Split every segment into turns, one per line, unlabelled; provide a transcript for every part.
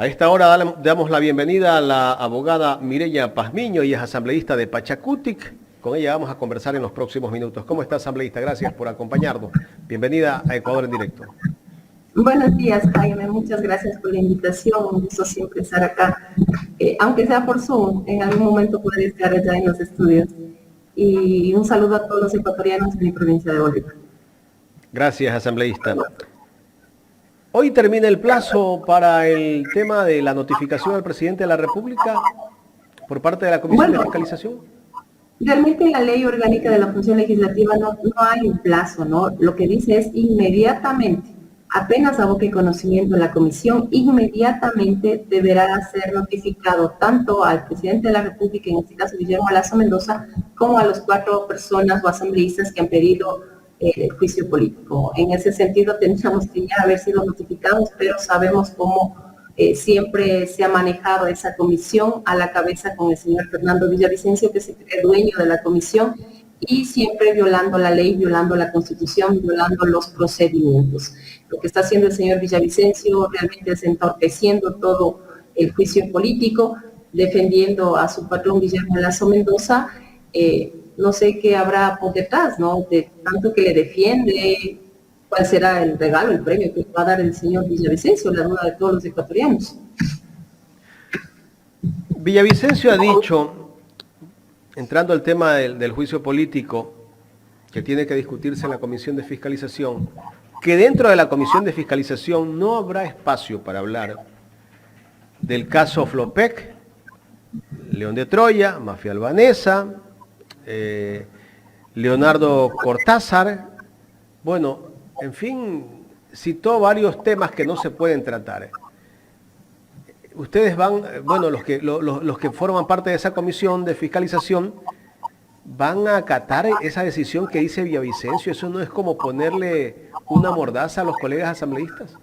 A esta hora damos la bienvenida a la abogada Mireya Pazmiño, y es asambleísta de Pachacutic. Con ella vamos a conversar en los próximos minutos. ¿Cómo está, asambleísta? Gracias por acompañarnos. Bienvenida a Ecuador en Directo.
Buenos días, Jaime. Muchas gracias por la invitación. Un gusto siempre estar acá. Aunque sea por Zoom, en algún momento podré estar allá en los estudios. Y un saludo a todos los ecuatorianos de mi provincia de Bolívar.
Gracias, asambleísta. Hoy termina el plazo para el tema de la notificación al presidente de la República por parte de la Comisión de Fiscalización.
Realmente en la ley orgánica de la función legislativa no hay un plazo, ¿no? Lo que dice es inmediatamente, apenas aboque conocimiento de la comisión, inmediatamente deberá ser notificado tanto al presidente de la República, en este caso Guillermo Lasso Mendoza, como a las 4 personas o asambleístas que han pedido el juicio político. En ese sentido tendríamos que ya haber sido notificados, pero sabemos cómo siempre se ha manejado esa comisión a la cabeza con el señor Fernando Villavicencio, que es el dueño de la comisión, y siempre violando la ley, violando la Constitución, violando los procedimientos. Lo que está haciendo el señor Villavicencio realmente es entorpeciendo todo el juicio político, defendiendo a su patrón Guillermo Lasso Mendoza. No sé qué habrá por detrás, ¿no? De tanto que le defiende, cuál será el regalo, el premio que va a dar el señor Villavicencio, la duda de todos los ecuatorianos.
Villavicencio ha dicho, entrando al tema del juicio político, que tiene que discutirse en la Comisión de Fiscalización, que dentro de la Comisión de Fiscalización no habrá espacio para hablar del caso Flopec, León de Troya, mafia albanesa, Leonardo Cortázar, bueno, en fin, citó varios temas que no se pueden tratar. Ustedes van, bueno, los que forman parte de esa comisión de fiscalización, van a acatar esa decisión que dice Villavicencio. ¿Eso no es como ponerle una mordaza a los colegas asambleístas?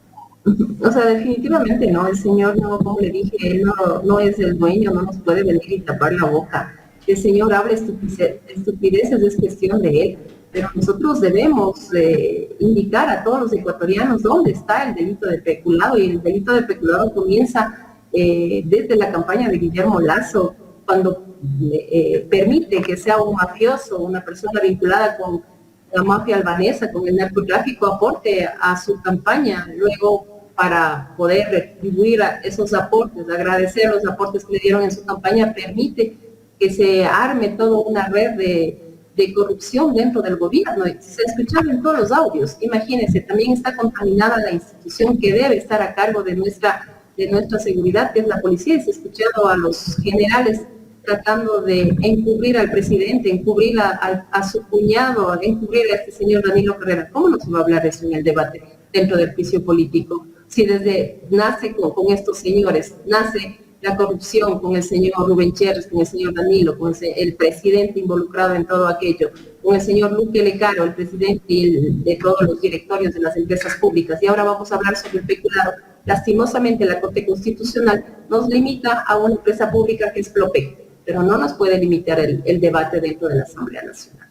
O sea, definitivamente no, el señor no, como le dije, él no es el dueño, no nos puede venir y tapar la boca. El señor habla estupideces, es cuestión de él, pero nosotros debemos indicar a todos los ecuatorianos dónde está el delito de peculado, y el delito de peculado comienza desde la campaña de Guillermo Lasso, cuando permite que sea un mafioso, una persona vinculada con la mafia albanesa, con el narcotráfico, aporte a su campaña, luego para poder retribuir a esos aportes, agradecer los aportes que le dieron en su campaña, permite que se arme toda una red de corrupción dentro del gobierno. Se ha escuchado en todos los audios. Imagínense, también está contaminada la institución que debe estar a cargo de nuestra seguridad, que es la policía. Se ha escuchado a los generales tratando de encubrir al presidente, encubrir a su cuñado, encubrir a este señor Danilo Carrera. ¿Cómo no se va a hablar de eso en el debate dentro del juicio político? Si nace con estos señores, nace la corrupción con el señor Rubén Cherres, con el señor Danilo, con el presidente involucrado en todo aquello, con el señor Luque Lecaro, el presidente de todos los directorios de las empresas públicas. Y ahora vamos a hablar sobre el peculado. Lastimosamente la Corte Constitucional nos limita a una empresa pública que es Flopec, pero no nos puede limitar el debate dentro de la Asamblea Nacional.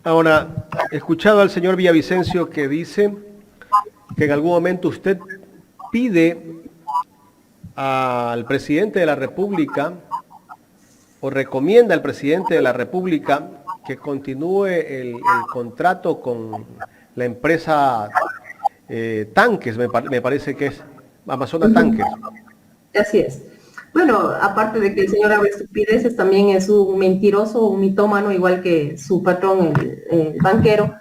Ahora, he escuchado al señor Villavicencio que dice que en algún momento usted pide al presidente de la República o recomienda al presidente de la República que continúe el contrato con la empresa Tanques, me parece que es Amazonas Tanques.
Así es. Bueno, aparte de que el señor habla estupideces, también es un mentiroso, un mitómano, igual que su patrón, el banquero.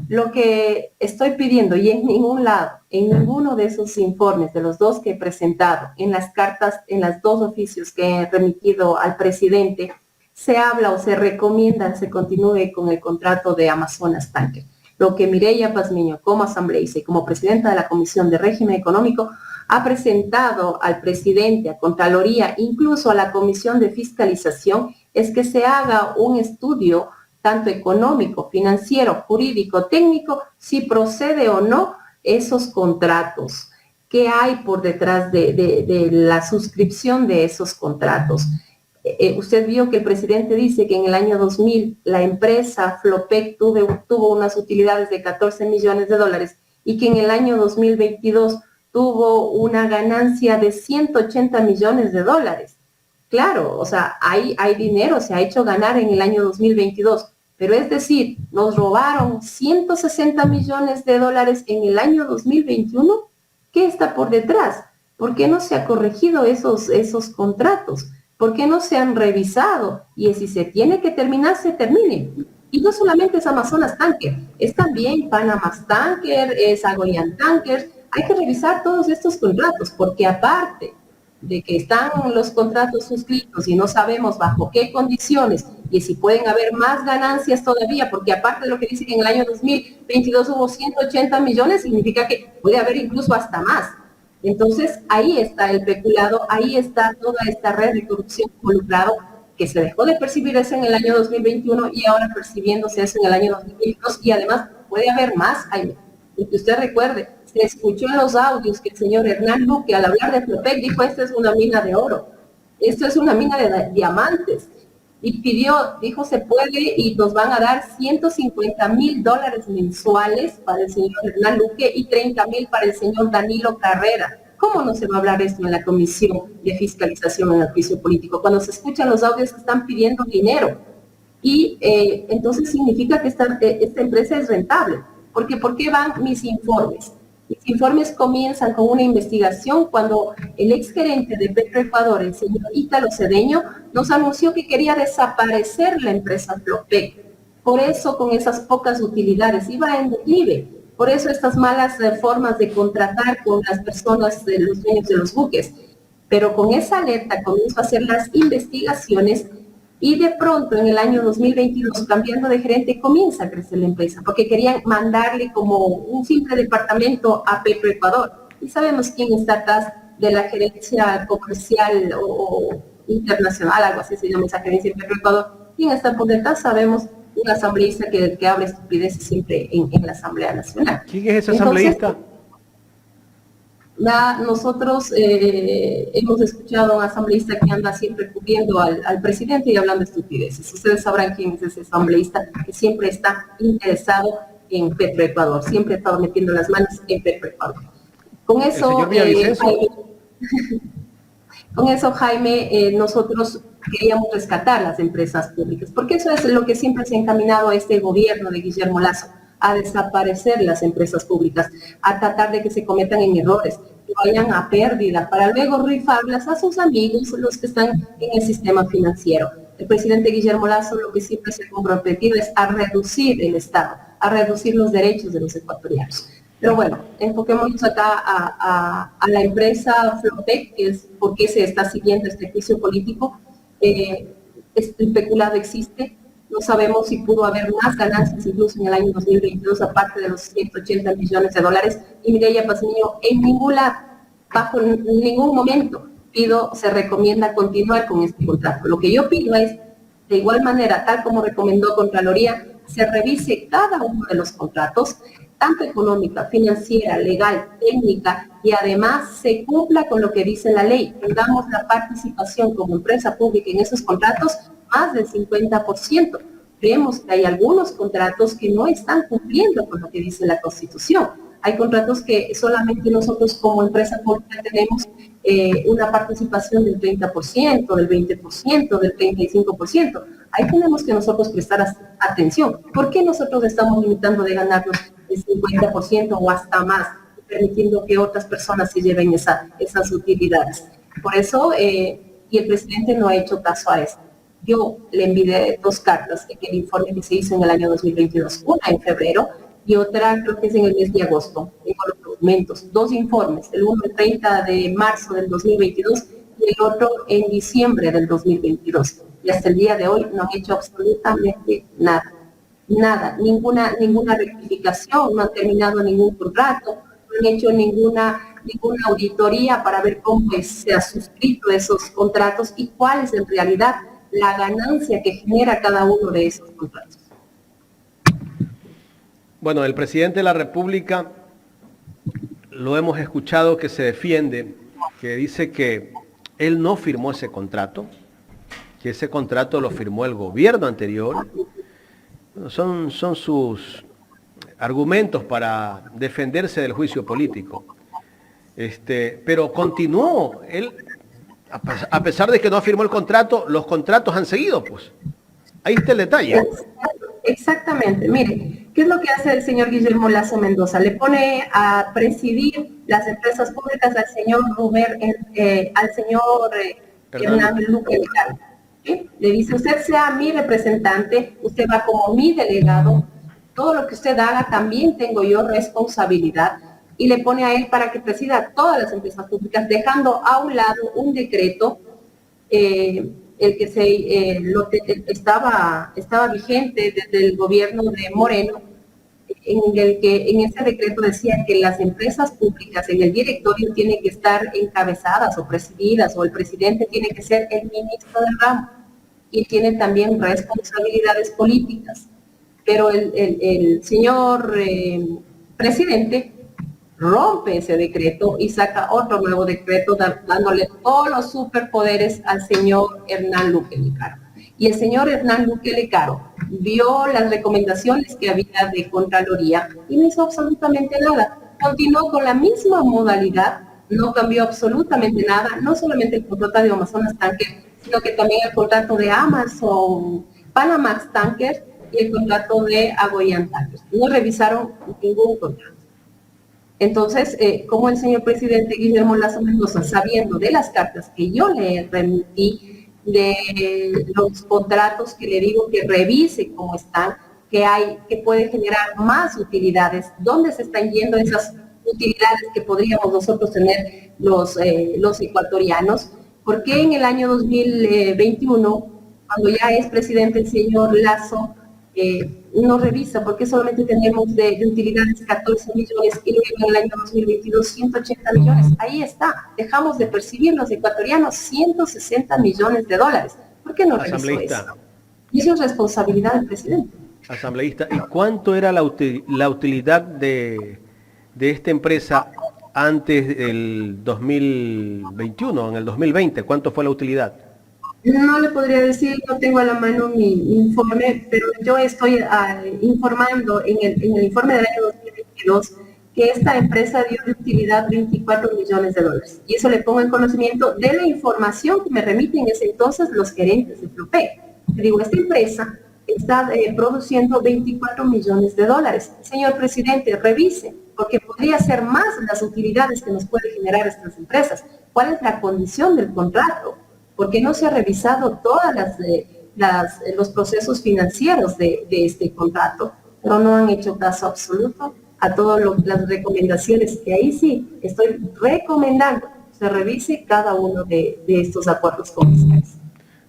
Lo que estoy pidiendo, y en ningún lado, en ninguno de esos informes, de los 2 que he presentado, en las cartas, en las 2 oficios que he remitido al presidente, se habla o se recomienda se continúe con el contrato de Amazonas Tanques. Lo que Mireya Pazmiño, como asambleísta y como presidenta de la Comisión de Régimen Económico, ha presentado al presidente, a Contraloría, incluso a la Comisión de Fiscalización, es que se haga un estudio tanto económico, financiero, jurídico, técnico, si procede o no esos contratos, qué hay por detrás de la suscripción de esos contratos. Usted vio que el presidente dice que en el año 2000 la empresa Flopec tuvo unas utilidades de $14 millones y que en el año 2022 tuvo una ganancia de 180 millones de dólares. Claro, o sea, hay dinero, se ha hecho ganar en el año 2022, pero es decir, nos robaron 160 millones de dólares en el año 2021. ¿Qué está por detrás? ¿Por qué no se ha corregido esos contratos? ¿Por qué no se han revisado? Y si se tiene que terminar, se termine. Y no solamente es Amazonas Tanker, es también Panama Tanker, es Agoyan Tanker. Hay que revisar todos estos contratos, porque aparte de que están los contratos suscritos y no sabemos bajo qué condiciones y si pueden haber más ganancias todavía, porque aparte de lo que dice que en el año 2022 hubo 180 millones, significa que puede haber incluso hasta más. Entonces, ahí está el peculado, ahí está toda esta red de corrupción involucrado, que se dejó de percibir eso en el año 2021 y ahora percibiéndose eso en el año 2022, y además puede haber más, Jaime. Y que usted recuerde, se escuchó en los audios que el señor Hernán Luque, al hablar de Flopec, dijo: esta es una mina de oro, esto es una mina de diamantes, y dijo: se puede, y nos van a dar $150,000 mensuales para el señor Hernán Luque y 30,000 para el señor Danilo Carrera. ¿Cómo no se va a hablar esto en la Comisión de Fiscalización en el Juicio Político? Cuando se escuchan los audios que están pidiendo dinero. Y entonces significa que esta empresa es rentable. Porque ¿por qué van mis informes? Mis informes comienzan con una investigación cuando el exgerente de Petroecuador, el señor Ítalo Cedeño, nos anunció que quería desaparecer la empresa Flopec. Por eso, con esas pocas utilidades, iba en declive. Por eso estas malas formas de contratar con las personas, de los dueños de los buques. Pero con esa alerta comienzo a hacer las investigaciones y de pronto en el año 2022, cambiando de gerente, comienza a crecer la empresa, porque querían mandarle como un simple departamento a Petroecuador. Y sabemos quién está atrás de la gerencia comercial o internacional, algo así se llama esa gerencia en Petroecuador. ¿Quién está por detrás? Sabemos, un asambleísta que habla estupideces siempre en la Asamblea Nacional.
¿Quién es ese asambleísta?
Nosotros hemos escuchado a un asambleísta que anda siempre cubriendo al presidente y hablando estupideces. Ustedes sabrán quién es ese asambleísta que siempre está interesado en Petroecuador, siempre ha estado metiendo las manos en Petroecuador. Con eso, Jaime, nosotros queríamos rescatar las empresas públicas, porque eso es lo que siempre se ha encaminado a este gobierno de Guillermo Lasso, a desaparecer las empresas públicas, a tratar de que se cometan en errores, que vayan a pérdida, para luego rifarlas a sus amigos, los que están en el sistema financiero. El presidente Guillermo Lasso lo que siempre se ha comprometido es a reducir el Estado, a reducir los derechos de los ecuatorianos. Pero bueno, enfoquémonos acá a la empresa Flopec, que es por qué se está siguiendo este juicio político. El peculado existe. No sabemos si pudo haber más ganancias incluso en el año 2022, aparte de los 180 millones de dólares. Y Mireya Pazmiño, en bajo ningún momento se recomienda continuar con este contrato. Lo que yo pido es, de igual manera, tal como recomendó Contraloría, se revise cada uno de los contratos, tanto económica, financiera, legal, técnica, y además se cumpla con lo que dice la ley. Tengamos la participación como empresa pública en esos contratos más del 50%. Creemos que hay algunos contratos que no están cumpliendo con lo que dice la Constitución. Hay contratos que solamente nosotros como empresa pública tenemos una participación del 30%, del 20%, del 35%. Ahí tenemos que nosotros prestar atención. ¿Por qué nosotros estamos limitando de ganarnos el 50% o hasta más, permitiendo que otras personas se lleven esas utilidades? Por eso, y el presidente no ha hecho caso a esto. Yo le envié 2 cartas en el informe que se hizo en el año 2022, una en febrero y otra creo que es en el mes de agosto. Tengo los documentos, 2 informes, el uno el 30 de marzo del 2022 y el otro en diciembre del 2022. Y hasta el día de hoy no han hecho absolutamente nada. Nada, ninguna rectificación, no han terminado ningún contrato, no han hecho ninguna auditoría para ver cómo se ha suscrito esos contratos y cuál es en realidad la ganancia que genera cada uno de esos contratos.
Bueno, el presidente de la República lo hemos escuchado que se defiende, que dice que él no firmó ese contrato, que ese contrato lo firmó el gobierno anterior. Son sus argumentos para defenderse del juicio político. Pero continuó. Él, a pesar de que no firmó el contrato, los contratos han seguido, pues. Ahí está el detalle.
Exactamente. Mire, ¿qué es lo que hace el señor Guillermo Lazo Mendoza? Le pone a presidir las empresas públicas al señor Hernán Luque Lecaro. ¿Sí? Le dice, usted sea mi representante, usted va como mi delegado, todo lo que usted haga también tengo yo responsabilidad, y le pone a él para que presida todas las empresas públicas, dejando a un lado un decreto, el que estaba vigente desde el gobierno de Moreno, en el que en ese decreto decía que las empresas públicas en el directorio tienen que estar encabezadas o presididas, o el presidente tiene que ser el ministro del ramo, y tiene también responsabilidades políticas. Pero el señor presidente rompe ese decreto y saca otro nuevo decreto dándole todos los superpoderes al señor Hernán Luque Lecaro. Y el señor Hernán Luque Lecaro vio las recomendaciones que había de Contraloría y no hizo absolutamente nada. Continuó con la misma modalidad, no cambió absolutamente nada, no solamente el contrato de Amazonas Tanker, sino que también el contrato de Amazon, Panamax Tanker y el contrato de Agoyan Tanker. No revisaron ningún contrato. Entonces, como el señor presidente Guillermo Lazo Mendoza, sabiendo de las cartas que yo le remití, de los contratos que le digo que revise cómo están, que puede generar más utilidades, dónde se están yendo esas utilidades que podríamos nosotros tener los ecuatorianos, ¿por qué en el año 2021, cuando ya es presidente el señor Lazo, no revisa? Porque solamente tenemos de utilidades 14 millones y luego en el año 2022 180 millones. Ahí está, dejamos de percibir los ecuatorianos 160 millones de dólares. ¿Por qué no revisó eso? Y eso es responsabilidad del presidente.
Asambleísta, ¿y cuánto era la utilidad de esta empresa antes del 2021, en el 2020? ¿Cuánto fue la utilidad?
No le podría decir, no tengo a la mano mi informe, pero yo estoy informando en el informe del año 2022 que esta empresa dio de utilidad 24 millones de dólares. Y eso le pongo en conocimiento de la información que me remiten en ese entonces los gerentes de Flopec. Le digo, esta empresa está produciendo 24 millones de dólares. Señor presidente, revise, porque podría ser más las utilidades que nos puede generar estas empresas. ¿Cuál es la condición del contrato? Porque no se ha revisado todas los procesos financieros de este contrato, pero no han hecho caso absoluto a todas las recomendaciones, que ahí sí estoy recomendando se revise cada uno de estos acuerdos comerciales.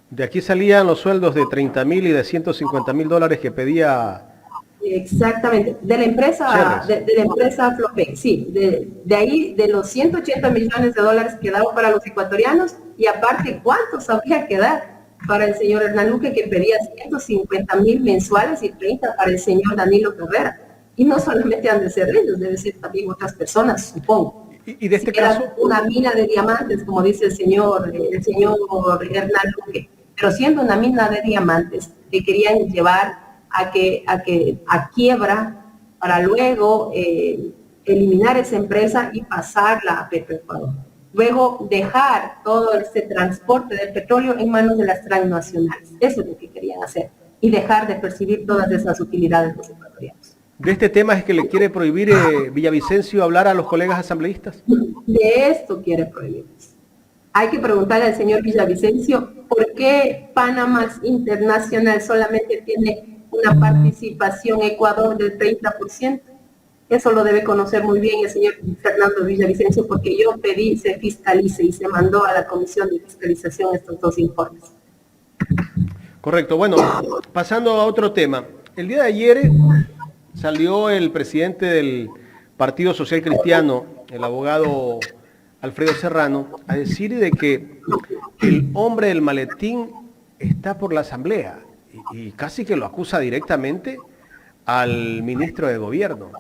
De aquí salían los sueldos de 30.000 y de 150.000 dólares que pedía.
Exactamente, de la empresa, de la empresa Flopec, sí, de ahí, de los 180 millones de dólares que daban para los ecuatorianos, y aparte, ¿cuántos habría que dar para el señor Hernán Luque, que pedía 150.000 mensuales y 30 para el señor Danilo Carrera? Y no solamente han de ser ellos, deben ser también otras personas, supongo.
Y de este
caso, una mina de diamantes, como dice el señor Hernán Luque, pero siendo una mina de diamantes, que querían llevar a quiebra para luego eliminar esa empresa y pasarla a Petroecuador. Luego dejar todo este transporte del petróleo en manos de las transnacionales. Eso es lo que querían hacer. Y dejar de percibir todas esas utilidades de los ecuatorianos.
¿De este tema es que le quiere prohibir Villavicencio hablar a los colegas asambleístas?
De esto quiere prohibirnos. Hay que preguntarle al señor Villavicencio por qué Panamax Internacional solamente tiene una participación Ecuador del 30%. Eso lo debe conocer muy bien el señor Fernando Villavicencio, porque yo pedí se fiscalice y se mandó a la Comisión de Fiscalización estos dos informes.
Correcto. Bueno, pasando a otro tema. El día de ayer salió el presidente del Partido Social Cristiano, el abogado Alfredo Serrano, a decir de que el hombre del maletín está por la Asamblea y casi que lo acusa directamente al ministro de Gobierno.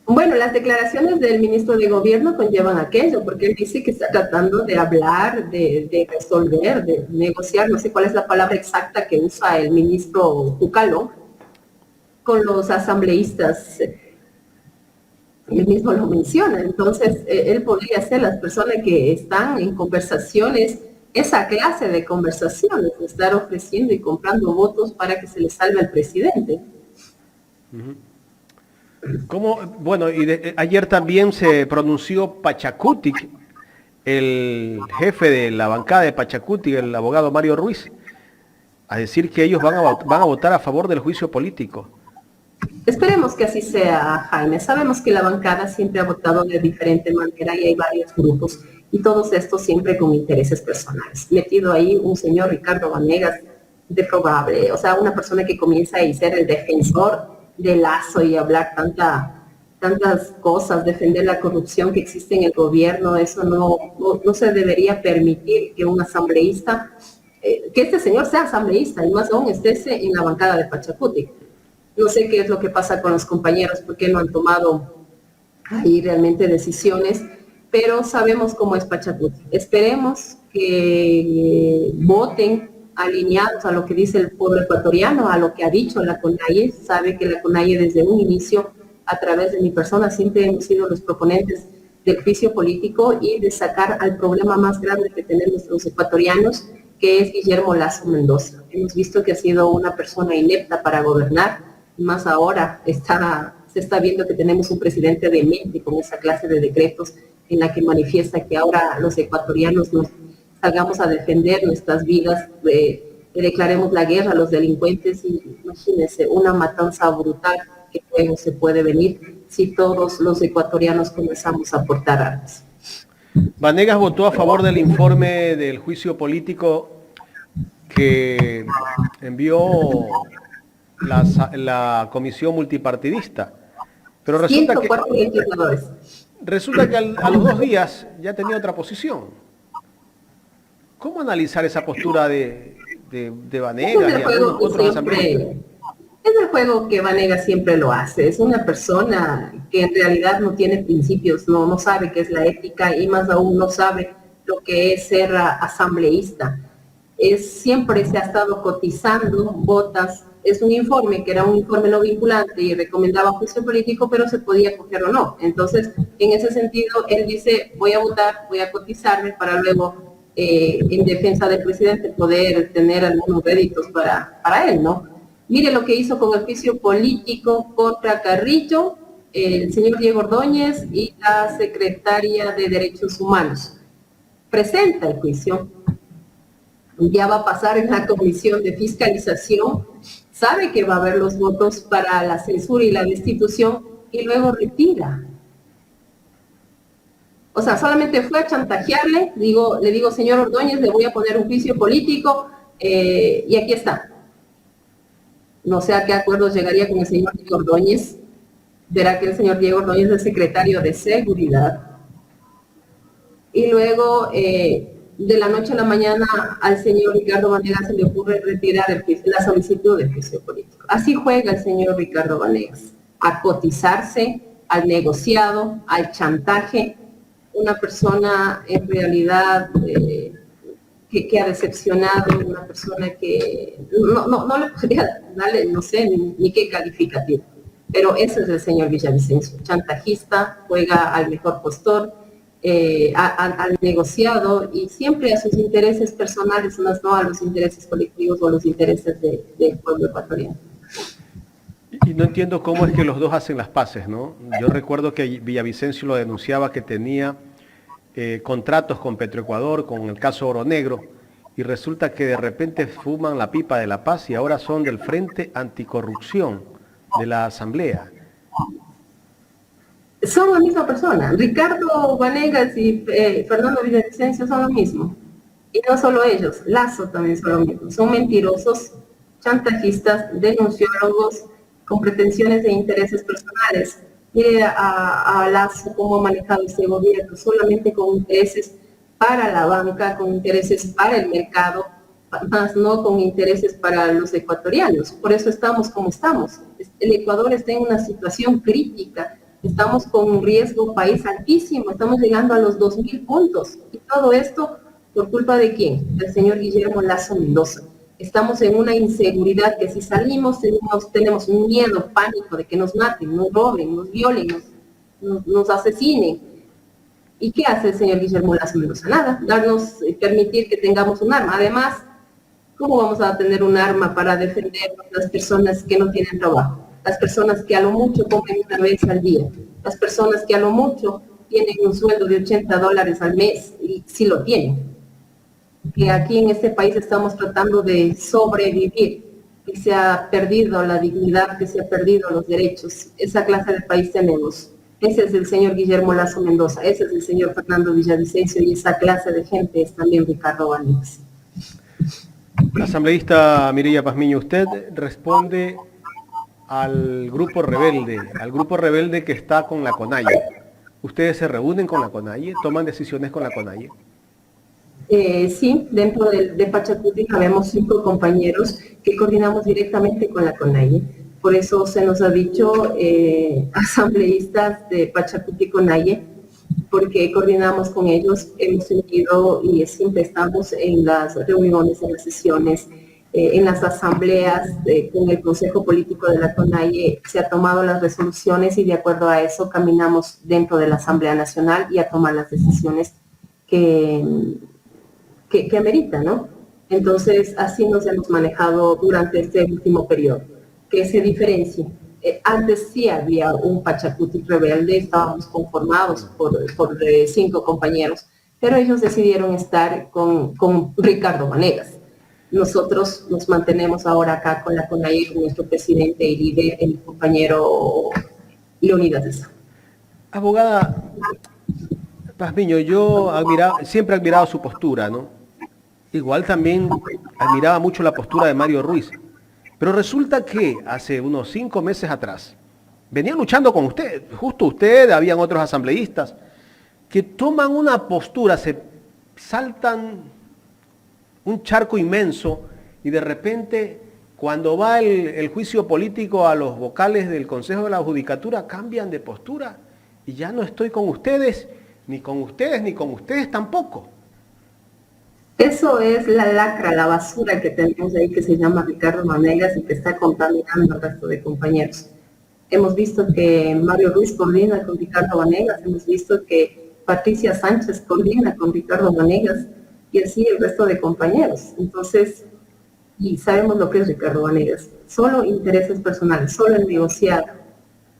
Bueno, las declaraciones del ministro de Gobierno conllevan aquello, porque él dice que está tratando de hablar, de resolver, de negociar, no sé cuál es la palabra exacta que usa el ministro Jucalo, con los asambleístas. él mismo lo menciona. Entonces, él podría ser las personas que están en conversaciones, esa clase de conversaciones, de estar ofreciendo y comprando votos para que se le salve al presidente.
Bueno, ayer también se pronunció Pachacutic, el jefe de la bancada de Pachacutic, el abogado Mario Ruiz, a decir que ellos van a votar a favor del juicio político.
Esperemos que así sea, Jaime. Sabemos que la bancada siempre ha votado de diferente manera y hay varios grupos, y todos estos siempre con intereses personales. Metido ahí un señor Ricardo Vanegas, de probable, o sea, una persona que comienza a ser el defensor de Lazo y hablar tantas cosas, defender la corrupción que existe en el gobierno. Eso no se debería permitir que un asambleísta, que este señor sea asambleísta, y más aún esté en la bancada de Pachacutic. No sé qué es lo que pasa con los compañeros, porque no han tomado ahí realmente decisiones, pero sabemos cómo es Pachacutic. Esperemos que voten alineados a lo que dice el pueblo ecuatoriano, a lo que ha dicho la CONAIE. Sabe que la CONAIE desde un inicio, a través de mi persona, siempre hemos sido los proponentes del juicio político y de sacar al problema más grande que tenemos los ecuatorianos, que es Guillermo Lasso Mendoza. Hemos visto que ha sido una persona inepta para gobernar, más ahora se está viendo que tenemos un presidente demente con esa clase de decretos en la que manifiesta que ahora los ecuatorianos nos salgamos a defender nuestras vidas, declaremos la guerra a los delincuentes. Y imagínense, una matanza brutal que luego se puede venir si todos los ecuatorianos comenzamos a aportar armas.
Vanegas votó a favor del informe del juicio político que envió la comisión multipartidista, pero resulta que a los 2 días ya tenía otra posición. ¿Cómo analizar esa postura de Vanegas y algunos otros asambleístas?
Es el juego que Vanegas siempre lo hace. Es una persona que en realidad no tiene principios, no sabe qué es la ética y más aún no sabe lo que es ser asambleísta. Siempre se ha estado cotizando botas. Es un informe que era un informe no vinculante y recomendaba juicio político, pero se podía coger o no. Entonces, en ese sentido, él dice, voy a votar, voy a cotizarme para luego, en defensa del presidente, poder tener algunos réditos para él, ¿no? Mire lo que hizo con el juicio político contra Carrillo, el señor Diego Ordóñez y la secretaria de Derechos Humanos. Presenta el juicio, ya va a pasar en la comisión de fiscalización, sabe que va a haber los votos para la censura y la destitución y luego retira. O sea, solamente fue a chantajearle, le digo, señor Ordóñez, le voy a poner un juicio político y aquí está. No sé a qué acuerdos llegaría con el señor Diego Ordóñez. Verá que el señor Diego Ordóñez es el secretario de Seguridad. Y luego, de la noche a la mañana, al señor Ricardo Vanegas se le ocurre retirar la solicitud del juicio político. Así juega el señor Ricardo Vanegas, a cotizarse, al negociado, al chantaje. Una persona en realidad que ha decepcionado, una persona que no le podría darle, no sé, ni qué calificativo. Pero ese es el señor Villavicencio, chantajista, juega al mejor postor, al negociado y siempre a sus intereses personales, más no a los intereses colectivos o a los intereses del pueblo ecuatoriano.
Y no entiendo cómo es que los dos hacen las paces, ¿no? Yo recuerdo que Villavicencio lo denunciaba que tenía contratos con Petroecuador, con el caso Oro Negro, y resulta que de repente fuman la pipa de la paz y ahora son del Frente Anticorrupción de la Asamblea.
Son la misma persona. Ricardo Vanegas y Fernando Villavicencio son lo mismo. Y no solo ellos, Lasso también son lo mismo. Son mentirosos, chantajistas, denunciólogos, con pretensiones de intereses personales. Mire a Lasso cómo ha manejado este gobierno, solamente con intereses para la banca, con intereses para el mercado, más no con intereses para los ecuatorianos. Por eso estamos como estamos. El Ecuador está en una situación crítica. Estamos con un riesgo país altísimo, estamos llegando a los 2.000 puntos. Y todo esto, ¿por culpa de quién? Del señor Guillermo Lasso Mendoza. Estamos en una inseguridad que si salimos tenemos un miedo, pánico de que nos maten, nos roben, nos violen, nos asesinen. ¿Y qué hace el señor Guillermo Lazo Mendoza? Nada, permitir que tengamos un arma. Además, ¿cómo vamos a tener un arma para defender a las personas que no tienen trabajo? Las personas que a lo mucho comen una vez al día, las personas que a lo mucho tienen un sueldo de $80 al mes, y sí lo tienen. Que aquí en este país estamos tratando de sobrevivir, que se ha perdido la dignidad, que se ha perdido los derechos. Esa clase de país tenemos. Ese es el señor Guillermo Lazo Mendoza, ese es el señor Fernando Villavicencio, y esa clase de gente es también Ricardo Vanegas.
Asambleísta Mireya Pazmiño, usted responde al grupo rebelde que está con la CONAIE. ¿Ustedes se reúnen con la CONAIE? ¿Toman decisiones con la CONAIE?
Sí, dentro de Pachacuti habemos 5 compañeros que coordinamos directamente con la CONAIE. Por eso se nos ha dicho asambleístas de Pachacuti CONAIE, porque coordinamos con ellos, hemos unido y siempre estamos en las reuniones, en las sesiones, en las asambleas con el Consejo Político de la CONAIE. Se ha tomado las resoluciones y de acuerdo a eso caminamos dentro de la Asamblea Nacional y a tomar las decisiones que amerita, ¿no? Entonces, así nos hemos manejado durante este último periodo, que se diferencie. Antes sí había un Pachacuti rebelde, estábamos conformados por 5 compañeros, pero ellos decidieron estar con Ricardo Vanegas. Nosotros nos mantenemos ahora acá con la CONAIE, con nuestro presidente y líder, el compañero Leonidas Issa.
Abogada Pazmiño, yo siempre he admirado su postura, ¿no? Igual también admiraba mucho la postura de Mario Ruiz. Pero resulta que hace unos 5 meses atrás, venía luchando con usted, justo usted, habían otros asambleístas, que toman una postura, se saltan un charco inmenso y de repente, cuando va el juicio político a los vocales del Consejo de la Judicatura, cambian de postura y ya no estoy con ustedes, ni con ustedes tampoco.
Eso es la lacra, la basura que tenemos ahí que se llama Ricardo Vanegas y que está contaminando al resto de compañeros. Hemos visto que Mario Ruiz coordina con Ricardo Vanegas, hemos visto que Patricia Sánchez coordina con Ricardo Vanegas y así el resto de compañeros. Entonces, y sabemos lo que es Ricardo Vanegas, solo intereses personales, solo el negociar.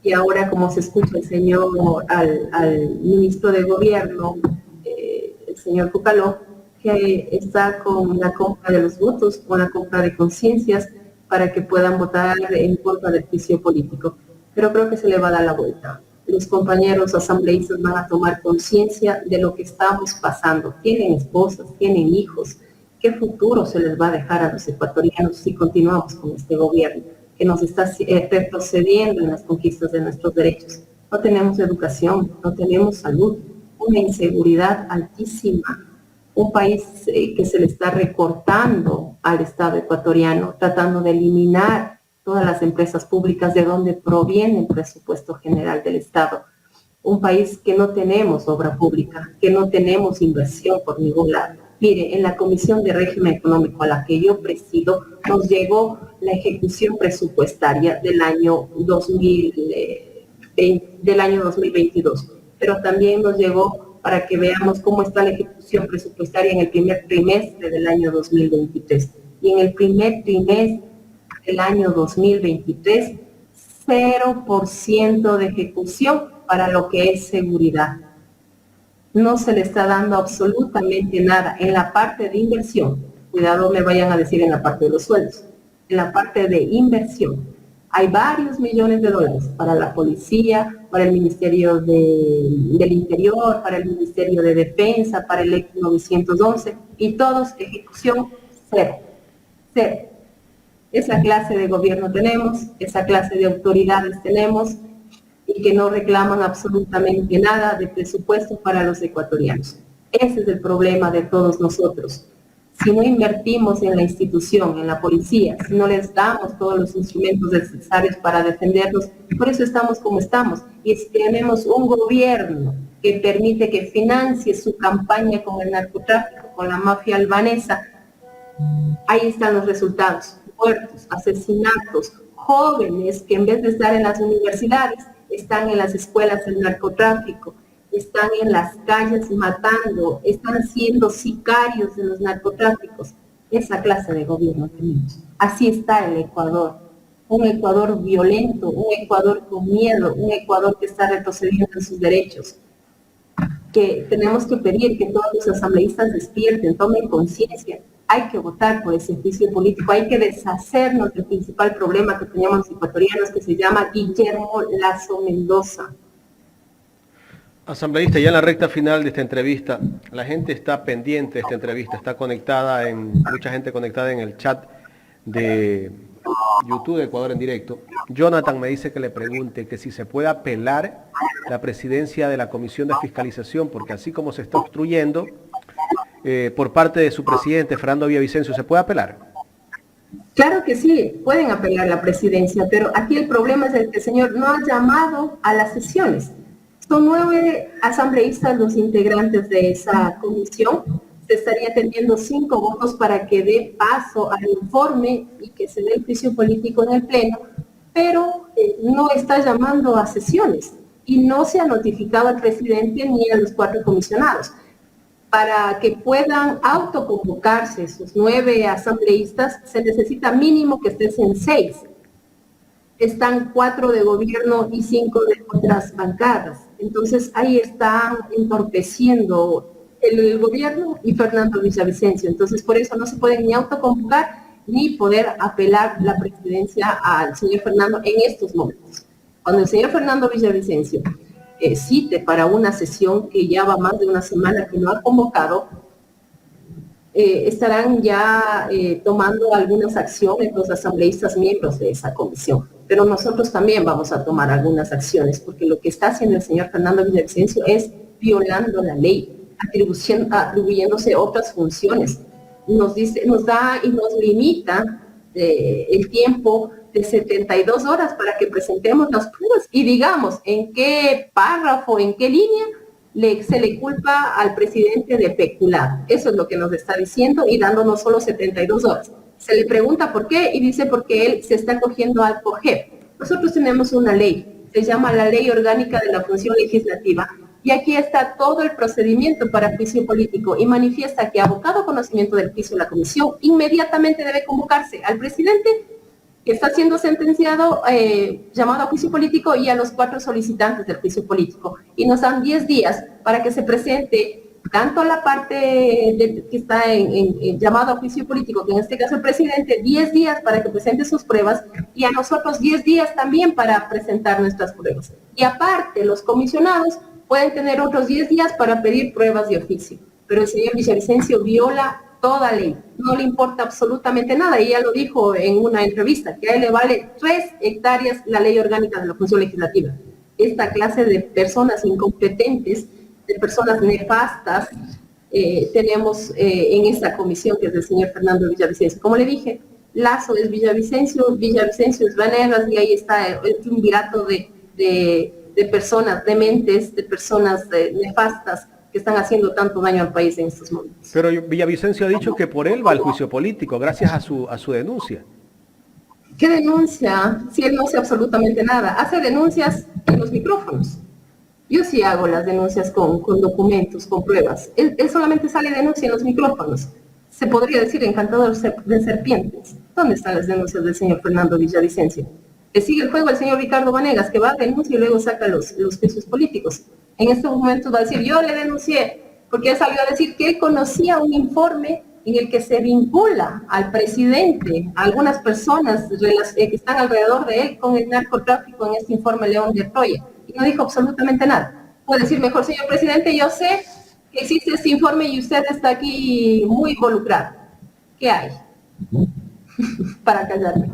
Y ahora, como se escucha el señor, al ministro de Gobierno, el señor Cucaló, que está con la compra de los votos, con la compra de conciencias, para que puedan votar en contra del juicio político. Pero creo que se le va a dar la vuelta. Los compañeros asambleístas van a tomar conciencia de lo que estamos pasando. Tienen esposas, tienen hijos. ¿Qué futuro se les va a dejar a los ecuatorianos si continuamos con este gobierno que nos está retrocediendo en las conquistas de nuestros derechos? No tenemos educación, no tenemos salud, una inseguridad altísima. Un país que se le está recortando al Estado ecuatoriano, tratando de eliminar todas las empresas públicas de donde proviene el presupuesto general del Estado. Un país que no tenemos obra pública, que no tenemos inversión por ningún lado. Mire, en la Comisión de Régimen Económico a la que yo presido, nos llegó la ejecución presupuestaria del año 2022, pero también nos llegó para que veamos cómo está la ejecución presupuestaria en el primer trimestre del año 2023. Y en el primer trimestre del año 2023, 0% de ejecución para lo que es seguridad. No se le está dando absolutamente nada en la parte de inversión. Cuidado, me vayan a decir en la parte de los sueldos. En la parte de inversión hay varios millones de dólares para la policía, para el Ministerio del Interior, para el Ministerio de Defensa, para el EC 911, y todos ejecución cero. Cero. Esa clase de gobierno tenemos, esa clase de autoridades tenemos, y que no reclaman absolutamente nada de presupuesto para los ecuatorianos. Ese es el problema de todos nosotros. Si no invertimos en la institución, en la policía, si no les damos todos los instrumentos necesarios para defendernos, por eso estamos como estamos. Y si tenemos un gobierno que permite que financie su campaña con el narcotráfico, con la mafia albanesa, ahí están los resultados: muertos, asesinatos, jóvenes que en vez de estar en las universidades están en las escuelas del narcotráfico, están en las calles matando, están siendo sicarios de los narcotráficos. Esa clase de gobierno tenemos. Así está el Ecuador. Un Ecuador violento, un Ecuador con miedo, un Ecuador que está retrocediendo en sus derechos. Que tenemos que pedir que todos los asambleístas despierten, tomen conciencia. Hay que votar por ese juicio político, hay que deshacernos del principal problema que teníamos los ecuatorianos, que se llama Guillermo Lasso Mendoza.
Asambleísta, ya en la recta final de esta entrevista, la gente está pendiente de esta entrevista, está conectada, mucha gente conectada en el chat de YouTube de Ecuador en Directo. Jonathan me dice que le pregunte que si se puede apelar la presidencia de la Comisión de Fiscalización, porque así como se está obstruyendo por parte de su presidente, Fernando Villavicencio, ¿se puede apelar?
Claro que sí, pueden apelar la presidencia, pero aquí el problema es el que el señor no ha llamado a las sesiones. Son 9 asambleístas los integrantes de esa comisión. Se estaría teniendo 5 votos para que dé paso al informe y que se dé el juicio político en el Pleno, pero no está llamando a sesiones y no se ha notificado al presidente ni a los 4 comisionados. Para que puedan autoconvocarse esos 9 asambleístas, se necesita mínimo que estén 6. Están 4 de gobierno y 5 de otras bancadas. Entonces ahí están entorpeciendo el gobierno y Fernando Villavicencio. Entonces por eso no se pueden ni autoconvocar ni poder apelar la presidencia al señor Fernando en estos momentos. Cuando el señor Fernando Villavicencio cite para una sesión que ya va más de una semana que no ha convocado, estarán ya tomando algunas acciones los asambleístas miembros de esa comisión. Pero nosotros también vamos a tomar algunas acciones, porque lo que está haciendo el señor Fernando Villavicencio es violando la ley, atribuyéndose otras funciones. Nos da y nos limita el tiempo de 72 horas para que presentemos las pruebas y digamos en qué párrafo, en qué línea se le culpa al presidente de peculado. Eso es lo que nos está diciendo y dándonos solo 72 horas. Se le pregunta por qué y dice porque él se está cogiendo al COGEP. Nosotros tenemos una ley, se llama la Ley Orgánica de la Función Legislativa, y aquí está todo el procedimiento para juicio político y manifiesta que, abocado conocimiento del juicio de la comisión, inmediatamente debe convocarse al presidente que está siendo sentenciado, llamado a juicio político, y a los 4 solicitantes del juicio político. Y nos dan 10 días para que se presente tanto la parte que está en llamado a juicio político, que en este caso el presidente, 10 días para que presente sus pruebas, y a nosotros 10 días también para presentar nuestras pruebas. Y aparte, los comisionados pueden tener otros 10 días para pedir pruebas de oficio. Pero el señor Villavicencio viola toda ley, no le importa absolutamente nada, y ya lo dijo en una entrevista, que a él le vale 3 hectáreas la Ley Orgánica de la Función Legislativa. Esta clase de personas incompetentes, de personas nefastas, tenemos en esta comisión, que es del señor Fernando Villavicencio. Como le dije, Lasso es Villavicencio, Villavicencio es Vanegas, y ahí está el triunvirato de personas dementes, de personas nefastas, que están haciendo tanto daño al país en estos momentos.
Pero Villavicencio ha dicho que por él va el juicio político, gracias a su denuncia.
¿Qué denuncia? Si él no hace absolutamente nada. Hace denuncias en los micrófonos. Yo sí hago las denuncias con documentos, con pruebas. Él solamente sale denuncia en los micrófonos. Se podría decir encantador de serpientes. ¿Dónde están las denuncias del señor Fernando Villavicencio? Le sigue el juego el señor Ricardo Vanegas, que va a denunciar y luego saca los juicios políticos. En este momento va a decir, yo le denuncié, porque él salió a decir que él conocía un informe en el que se vincula al presidente, a algunas personas que están alrededor de él con el narcotráfico en este informe León de Troya. Y no dijo absolutamente nada. Puede decir, mejor, señor presidente, yo sé que existe este informe y usted está aquí muy involucrado. ¿Qué hay? Para callarme.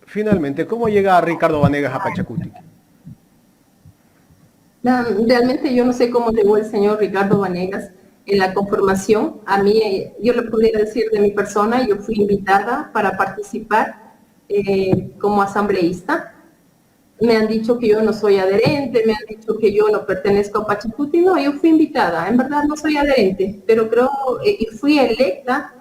Finalmente, ¿cómo llega Ricardo Vanegas a Pachacuti?
Realmente yo no sé cómo llegó el señor Ricardo Vanegas en la conformación. A mí, yo le podría decir de mi persona, yo fui invitada para participar como asambleísta. Me han dicho que yo no soy adherente, me han dicho que yo no pertenezco a Pachacuti. No, yo fui invitada, en verdad no soy adherente, pero creo y fui electa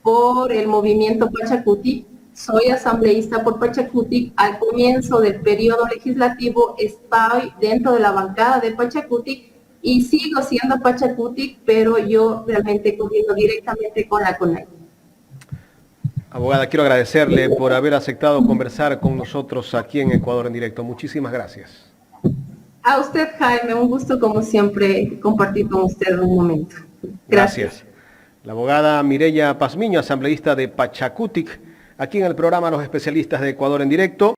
por el movimiento Pachacuti. soy asambleísta por Pachacutic. Al comienzo del periodo legislativo estoy dentro de la bancada de Pachacutic y sigo siendo Pachacutic, pero yo realmente corriendo directamente con la CONAI.
Abogada, quiero agradecerle por haber aceptado conversar con nosotros aquí en Ecuador en Directo. Muchísimas gracias.
A usted, Jaime, un gusto como siempre compartir con usted un momento. Gracias.
La abogada Mireya Pazmiño, asambleísta de Pachacutic, aquí en el programa Los Especialistas de Ecuador en Directo.